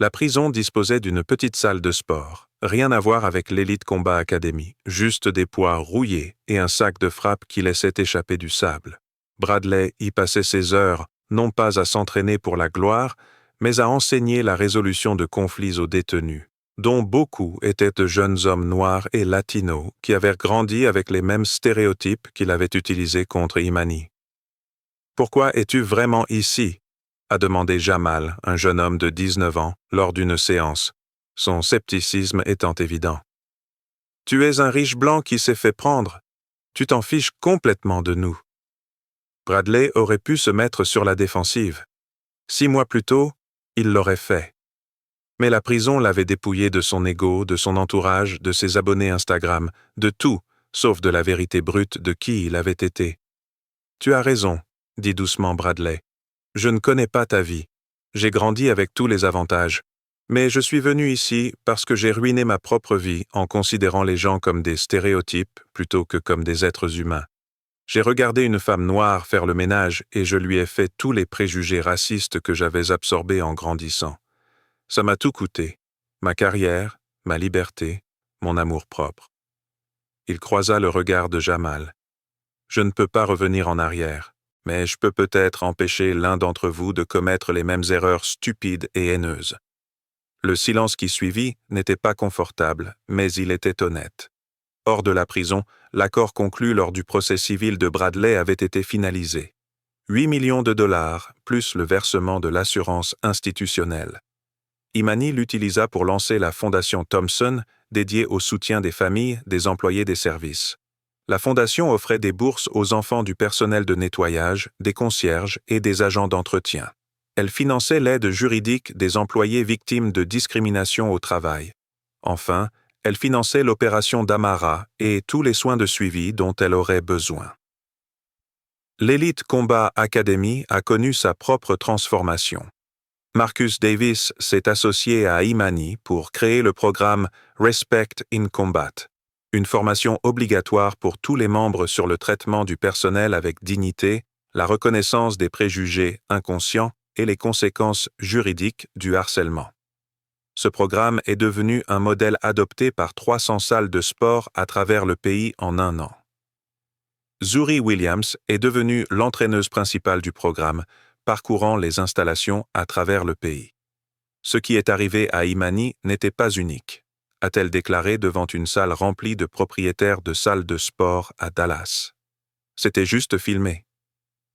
La prison disposait d'une petite salle de sport, rien à voir avec l'Elite Combat Academy, juste des poids rouillés et un sac de frappe qui laissait échapper du sable. Bradley y passait ses heures, non pas à s'entraîner pour la gloire, mais à enseigner la résolution de conflits aux détenus, dont beaucoup étaient de jeunes hommes noirs et latinos qui avaient grandi avec les mêmes stéréotypes qu'il avait utilisés contre Imani. « Pourquoi es-tu vraiment ici ?» a demandé Jamal, un jeune homme de 19 ans, lors d'une séance, son scepticisme étant évident. « Tu es un riche blanc qui s'est fait prendre. Tu t'en fiches complètement de nous. » Bradley aurait pu se mettre sur la défensive. 6 mois plus tôt, il l'aurait fait. Mais la prison l'avait dépouillé de son ego, de son entourage, de ses abonnés Instagram, de tout, sauf de la vérité brute de qui il avait été. « Tu as raison, » dit doucement Bradley. « Je ne connais pas ta vie. J'ai grandi avec tous les avantages. Mais je suis venu ici parce que j'ai ruiné ma propre vie en considérant les gens comme des stéréotypes plutôt que comme des êtres humains. J'ai regardé une femme noire faire le ménage et je lui ai fait tous les préjugés racistes que j'avais absorbés en grandissant. Ça m'a tout coûté. Ma carrière, ma liberté, mon amour-propre. » Il croisa le regard de Jamal. « Je ne peux pas revenir en arrière, mais je peux peut-être empêcher l'un d'entre vous de commettre les mêmes erreurs stupides et haineuses. » Le silence qui suivit n'était pas confortable, mais il était honnête. Hors de la prison, l'accord conclu lors du procès civil de Bradley avait été finalisé. 8 millions de dollars, plus le versement de l'assurance institutionnelle. Imani l'utilisa pour lancer la fondation Thomson, dédiée au soutien des familles des employés des services. La fondation offrait des bourses aux enfants du personnel de nettoyage, des concierges et des agents d'entretien. Elle finançait l'aide juridique des employés victimes de discrimination au travail. Enfin, elle finançait l'opération d'Amara et tous les soins de suivi dont elle aurait besoin. L'Elite Combat Academy a connu sa propre transformation. Marcus Davis s'est associé à Imani pour créer le programme Respect in Combat, une formation obligatoire pour tous les membres sur le traitement du personnel avec dignité, la reconnaissance des préjugés inconscients et les conséquences juridiques du harcèlement. Ce programme est devenu un modèle adopté par 300 salles de sport à travers le pays en un an. Zuri Williams est devenue l'entraîneuse principale du programme, parcourant les installations à travers le pays. Ce qui est arrivé à Imani n'était pas unique, a-t-elle déclaré devant une salle remplie de propriétaires de salles de sport à Dallas. C'était juste filmé.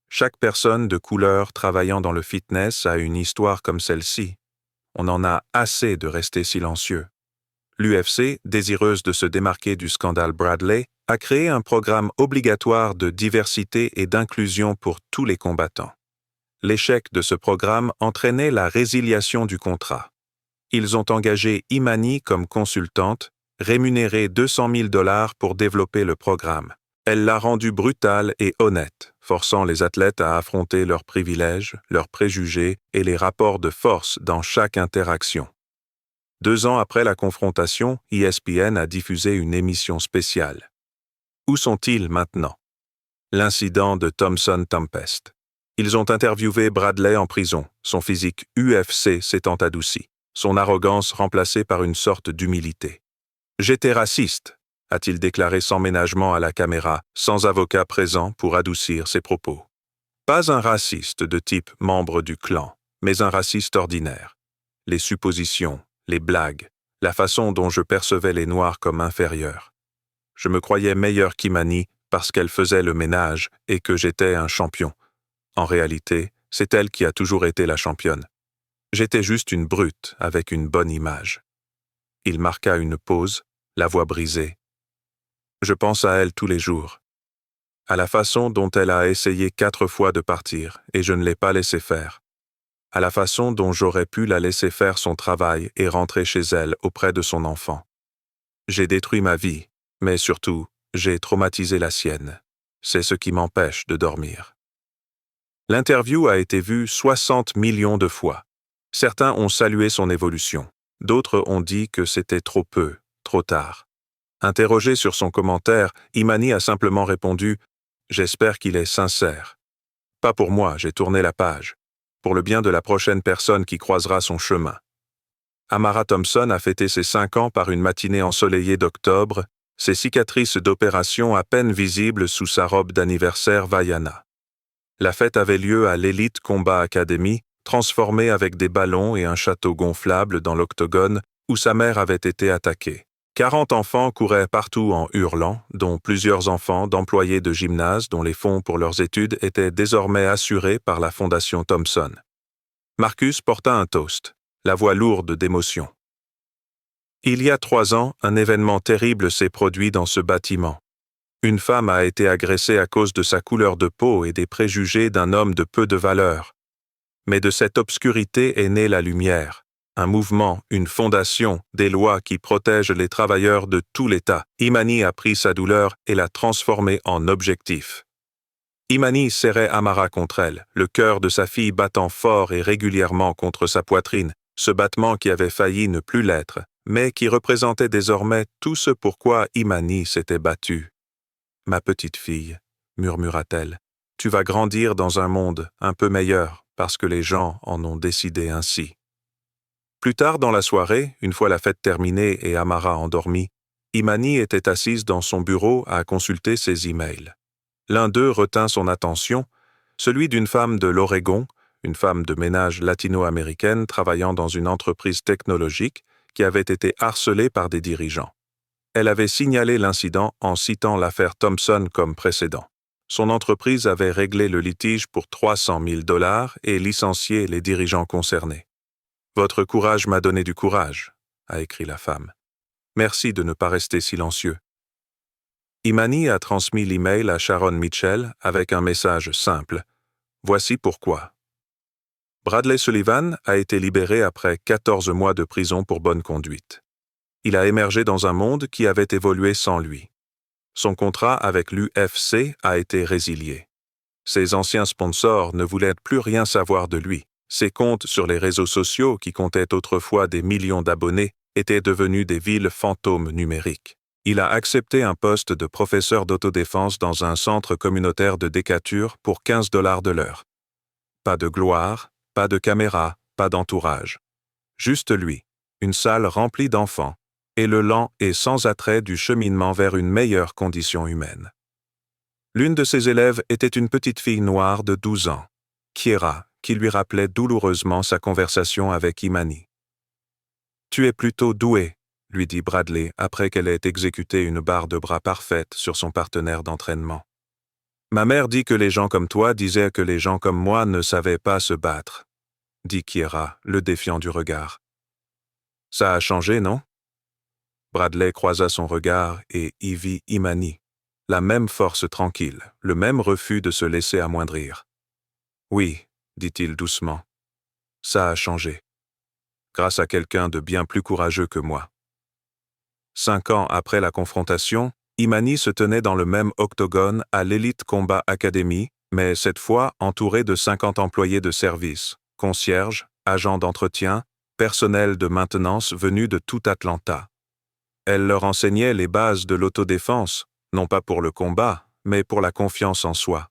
Chaque personne de couleur travaillant dans le fitness a une histoire comme celle-ci. On en a assez de rester silencieux. L'UFC, désireuse de se démarquer du scandale Bradley, a créé un programme obligatoire de diversité et d'inclusion pour tous les combattants. L'échec de ce programme entraînait la résiliation du contrat. Ils ont engagé Imani comme consultante, rémunérée $200 000 pour développer le programme. Elle l'a rendu brutal et honnête, forçant les athlètes à affronter leurs privilèges, leurs préjugés et les rapports de force dans chaque interaction. 2 ans après la confrontation, ESPN a diffusé une émission spéciale. Où sont-ils maintenant? L'incident de Thompson Tempest. Ils ont interviewé Bradley en prison, son physique UFC s'étant adouci, son arrogance remplacée par une sorte d'humilité. « J'étais raciste », a-t-il déclaré sans ménagement à la caméra, sans avocat présent pour adoucir ses propos. Pas un raciste de type membre du clan, mais un raciste ordinaire. Les suppositions, les blagues, la façon dont je percevais les Noirs comme inférieurs. Je me croyais meilleur qu'Imani parce qu'elle faisait le ménage et que j'étais un champion. En réalité, c'est elle qui a toujours été la championne. J'étais juste une brute avec une bonne image. Il marqua une pause, la voix brisée. Je pense à elle tous les jours. À la façon dont elle a essayé 4 fois de partir et je ne l'ai pas laissé faire. À la façon dont j'aurais pu la laisser faire son travail et rentrer chez elle auprès de son enfant. J'ai détruit ma vie, mais surtout, j'ai traumatisé la sienne. C'est ce qui m'empêche de dormir. L'interview a été vue 60 millions de fois. Certains ont salué son évolution. D'autres ont dit que c'était trop peu, trop tard. Interrogé sur son commentaire, Imani a simplement répondu « J'espère qu'il est sincère. Pas pour moi, j'ai tourné la page. Pour le bien de la prochaine personne qui croisera son chemin. » Amara Thompson a fêté ses 5 ans par une matinée ensoleillée d'octobre, ses cicatrices d'opération à peine visibles sous sa robe d'anniversaire Vaiana. La fête avait lieu à l'Elite Combat Academy, transformée avec des ballons et un château gonflable dans l'octogone où sa mère avait été attaquée. 40 enfants couraient partout en hurlant, dont plusieurs enfants d'employés de gymnase dont les fonds pour leurs études étaient désormais assurés par la Fondation Thomson. Marcus porta un toast, la voix lourde d'émotion. Il y a 3 ans, un événement terrible s'est produit dans ce bâtiment. Une femme a été agressée à cause de sa couleur de peau et des préjugés d'un homme de peu de valeur. Mais de cette obscurité est née la lumière. Un mouvement, une fondation, des lois qui protègent les travailleurs de tout l'État. Imani a pris sa douleur et l'a transformée en objectif. Imani serrait Amara contre elle, le cœur de sa fille battant fort et régulièrement contre sa poitrine, ce battement qui avait failli ne plus l'être, mais qui représentait désormais tout ce pourquoi Imani s'était battue. « Ma petite fille, murmura-t-elle, tu vas grandir dans un monde un peu meilleur parce que les gens en ont décidé ainsi. » Plus tard dans la soirée, une fois la fête terminée et Amara endormie, Imani était assise dans son bureau à consulter ses emails. L'un d'eux retint son attention, celui d'une femme de l'Oregon, une femme de ménage latino-américaine travaillant dans une entreprise technologique qui avait été harcelée par des dirigeants. Elle avait signalé l'incident en citant l'affaire Thompson comme précédent. Son entreprise avait réglé le litige pour $300 000 et licencié les dirigeants concernés. Votre courage m'a donné du courage, a écrit la femme. Merci de ne pas rester silencieux. Imani a transmis l'email à Sharon Mitchell avec un message simple. Voici pourquoi. Bradley Sullivan a été libéré après 14 mois de prison pour bonne conduite. Il a émergé dans un monde qui avait évolué sans lui. Son contrat avec l'UFC a été résilié. Ses anciens sponsors ne voulaient plus rien savoir de lui. Ses comptes sur les réseaux sociaux, qui comptaient autrefois des millions d'abonnés, étaient devenus des villes fantômes numériques. Il a accepté un poste de professeur d'autodéfense dans un centre communautaire de Decatur pour 15 $ de l'heure. Pas de gloire, pas de caméra, pas d'entourage. Juste lui, une salle remplie d'enfants, et le lent et sans attrait du cheminement vers une meilleure condition humaine. L'une de ses élèves était une petite fille noire de 12 ans, Kiera, qui lui rappelait douloureusement sa conversation avec Imani. « Tu es plutôt doué », lui dit Bradley après qu'elle ait exécuté une barre de bras parfaite sur son partenaire d'entraînement. « Ma mère dit que les gens comme toi disaient que les gens comme moi ne savaient pas se battre, » dit Kiera, le défiant du regard. « Ça a changé, non ?» Bradley croisa son regard et y vit Imani. La même force tranquille, le même refus de se laisser amoindrir. « Oui, » dit-il doucement, « ça a changé. Grâce à quelqu'un de bien plus courageux que moi. » 5 ans après la confrontation, Imani se tenait dans le même octogone à l'Elite Combat Academy, mais cette fois entouré de 50 employés de service, concierges, agents d'entretien, personnel de maintenance venus de tout Atlanta. Elle leur enseignait les bases de l'autodéfense, non pas pour le combat, mais pour la confiance en soi.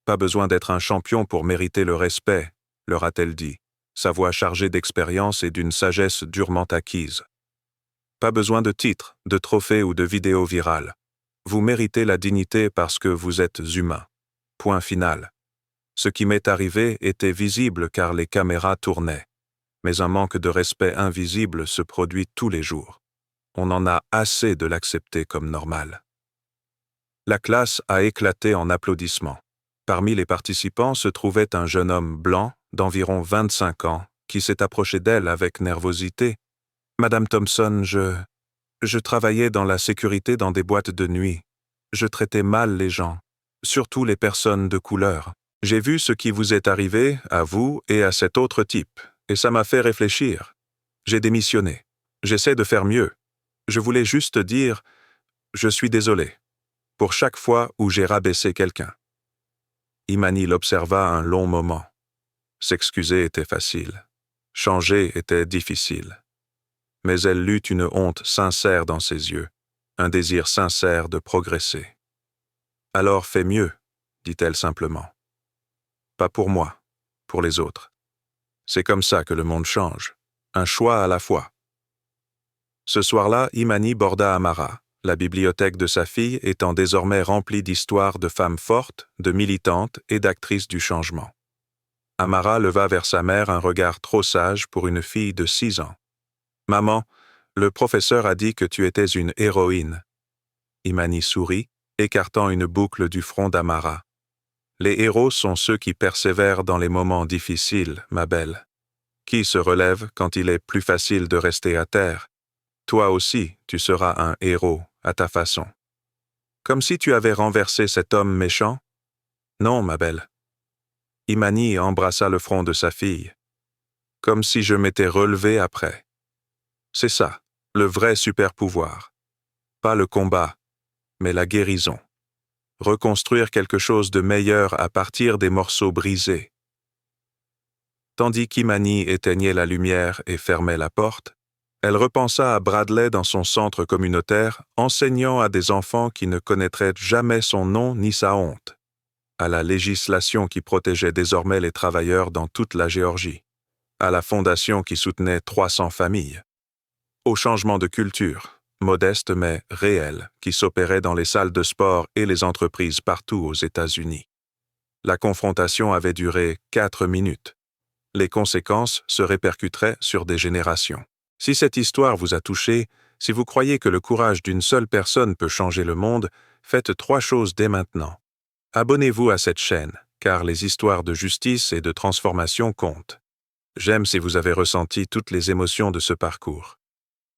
Pas besoin d'être un champion pour mériter le respect, leur a-t-elle dit, sa voix chargée d'expérience et d'une sagesse durement acquise. Pas besoin de titres, de trophées ou de vidéos virales. Vous méritez la dignité parce que vous êtes humain. Point final. Ce qui m'est arrivé était visible car les caméras tournaient. Mais un manque de respect invisible se produit tous les jours. On en a assez de l'accepter comme normal. La classe a éclaté en applaudissements. Parmi les participants se trouvait un jeune homme blanc d'environ 25 ans qui s'est approché d'elle avec nervosité. « Madame Thompson, je travaillais dans la sécurité dans des boîtes de nuit. Je traitais mal les gens, surtout les personnes de couleur. J'ai vu ce qui vous est arrivé, à vous et à cet autre type, et ça m'a fait réfléchir. J'ai démissionné. J'essaie de faire mieux. Je voulais juste dire, je suis désolé, pour chaque fois où j'ai rabaissé quelqu'un. » Imani l'observa un long moment. S'excuser était facile. Changer était difficile. Mais elle lut une honte sincère dans ses yeux, un désir sincère de progresser. « Alors fais mieux, » dit-elle simplement. « Pas pour moi, pour les autres. C'est comme ça que le monde change, un choix à la fois. » Ce soir-là, Imani borda Amara, la bibliothèque de sa fille étant désormais remplie d'histoires de femmes fortes, de militantes et d'actrices du changement. Amara leva vers sa mère un regard trop sage pour une fille de 6 ans. « Maman, le professeur a dit que tu étais une héroïne. » Imani sourit, écartant une boucle du front d'Amara. « Les héros sont ceux qui persévèrent dans les moments difficiles, ma belle. Qui se relève quand il est plus facile de rester à terre? Toi aussi, tu seras un héros, à ta façon. Comme si tu avais renversé cet homme méchant? Non, ma belle. » Imani embrassa le front de sa fille. « Comme si je m'étais relevé après. C'est ça, le vrai super-pouvoir. Pas le combat, mais la guérison. Reconstruire quelque chose de meilleur à partir des morceaux brisés. » Tandis qu'Imani éteignait la lumière et fermait la porte, elle repensa à Bradley dans son centre communautaire, enseignant à des enfants qui ne connaîtraient jamais son nom ni sa honte, à la législation qui protégeait désormais les travailleurs dans toute la Géorgie, à la fondation qui soutenait 300 familles, au changement de culture, modeste mais réel, qui s'opérait dans les salles de sport et les entreprises partout aux États-Unis. La confrontation avait duré 4 minutes. Les conséquences se répercuteraient sur des générations. Si cette histoire vous a touché, si vous croyez que le courage d'une seule personne peut changer le monde, faites 3 choses dès maintenant. Abonnez-vous à cette chaîne, car les histoires de justice et de transformation comptent. J'aime si vous avez ressenti toutes les émotions de ce parcours.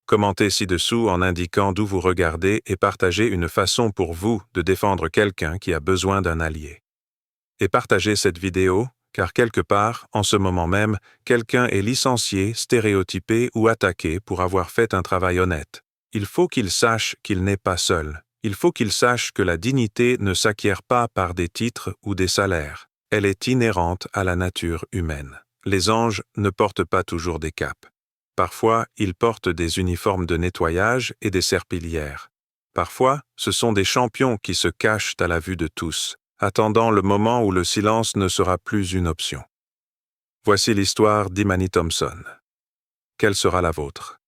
Commentez ci-dessous en indiquant d'où vous regardez et partagez une façon pour vous de défendre quelqu'un qui a besoin d'un allié. Et partagez cette vidéo, car quelque part, en ce moment même, quelqu'un est licencié, stéréotypé ou attaqué pour avoir fait un travail honnête. Il faut qu'il sache qu'il n'est pas seul. Il faut qu'il sache que la dignité ne s'acquiert pas par des titres ou des salaires. Elle est inhérente à la nature humaine. Les anges ne portent pas toujours des capes. Parfois, ils portent des uniformes de nettoyage et des serpillières. Parfois, ce sont des champions qui se cachent à la vue de tous, attendant le moment où le silence ne sera plus une option. Voici l'histoire d'Imani Thompson. Quelle sera la vôtre?